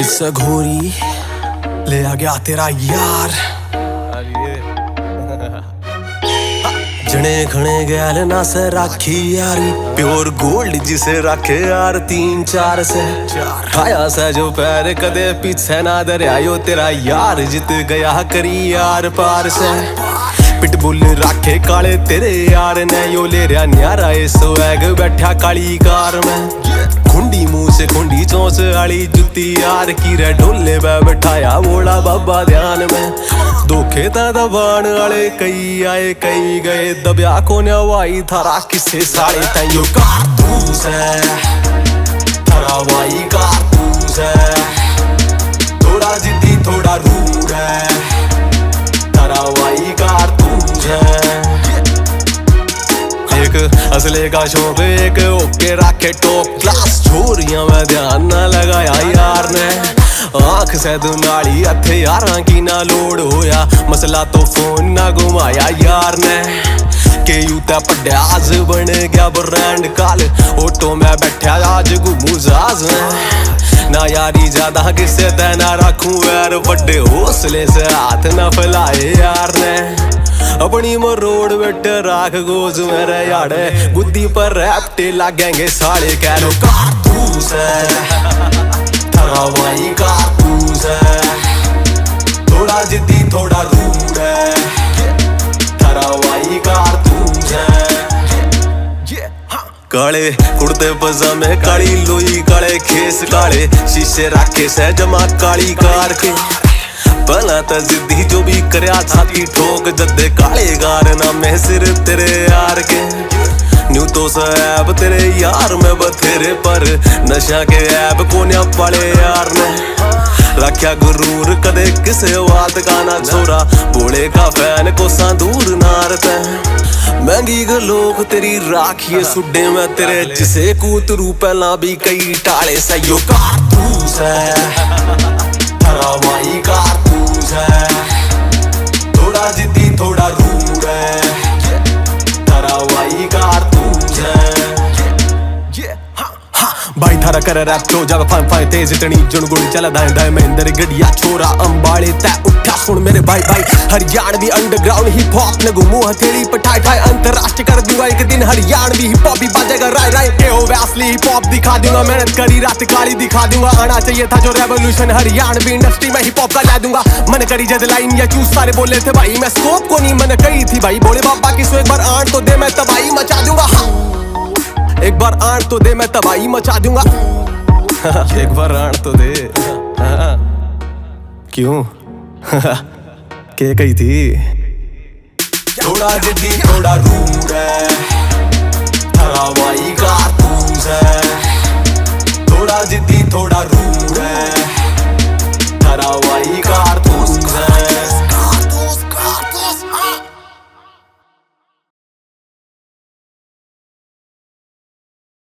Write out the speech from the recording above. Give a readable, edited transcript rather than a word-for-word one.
किस्सा घोरी ले आ गया तेरा यार। जने खने गैल ना से राखी यारी, प्योर गोल्ड जिसे रखे यार 3-4 से खाया से जो पैर कदे पीछे ना दरियायो तेरा यार जित गया करी यार पार से। पिटबुल राखे काले तेरे यार ने यो ले रहा न्यारा ए स्वैग बैठा काली कार में। खुंडी मुंह से खुंडी चौंस आली जुत्ती यार की रे ढोले पे बैठाया बोला बाबा ध्यान में। धोखे ता दबान वाले कई आए कई गए, दबिया को न्यावाई थारा किसे साड़े तैयो कारतूस है, थारा वाई कारतूस है। थोड़ा जिद्दी थोड़ा रूड है, थारा वाई कारतूस है। एक असले का शौक एक ओके रखे टॉप क्लास, छोरियां में ध्यान ना लगाया यार ने। आंख से दुनाली हथे यारां की ना लोड होया, मसला तो फोन ना घुमाया यार ने। के यूता पड्या आज बन गया ब्रांड काल, ऑटो में बैठा आज घूमू जहाज में। ना यारी ज्यादा किसे ते ना रखूं यार, बड़े हौसले से हाथ ना फैलाए यार ने। अपनी मरोड़ बेट राख गोज मेरे यारे, बुद्धि पर रैप्टे लागेंगे साले कह लो कारतूस है, थारा वाई कारतूस है। थोड़ा जिद्दी थोड़ा रूड है, थारा वाई कारतूस है। काले कुर्ते पजामे काली लोई काले खेस काले, शीशे राखे से जमा काली कार के। भला तो जिद्दी जो भी करया छाती ठोक जद्दे काले गार नामे सिर तेरे यार के। न्यू तो सैब तेरे यार में बथेरे पर, नशा के ऐब कोन्या पाले यार ने। रखा गुरूर कदे किसे बात का ना छोरा, बोले का फैन को दूर नारते। महंगी गलोक तेरी राखिए सुड्डे में तेरे, जिसे कूतरू पहला भी कई टाले सयो कारतूस है, थारा वाई कारतूस है। थोड़ा जिद्दी थोड़ा रूड है, थारा वाई कारतूस है। भाई थारा कर रैप तो जब फाइन फाइन तेज इतनी जुनगुन चला दाएं दाएं महेंद्र गढ़िया छोरा अंबाड़े तय उठा सुन मेरे भाई भाई। हरियाणवी अंडरग्राउंड हिप हॉप न घूमू हथेली पठाई ठाई, अंतरराष्ट्रीय कर दूंगा एक दिन हरियाणवी हिप हॉप भी बाजेगा राय राय। हो वैसली हिप हॉप दिखा दूंगा, मेहनत करी रात काली दिखा दूंगा। आना चाहिए था जो रेवोल्यूशन हरियाणवी इंडस्ट्री में हिप हॉप का ला दूंगा। मन करी जद लाइन या चूस सारे बोले थे भाई, मैं स्कोप को नहीं मन कही थी भाई। बोले बाबा की सो एक बार आन तो दे मैं तबाही मचा दूंगा, एक बार आन तो दे मैं तबाही मचा दूंगा। एक बार आन तो दे क्यों के कही थी। थोड़ा जिद्दी थोड़ा रूड है, थारा वाई कारतूस है। थोड़ा जिद्दी थोड़ा रूड है, थारा वाई कारतूस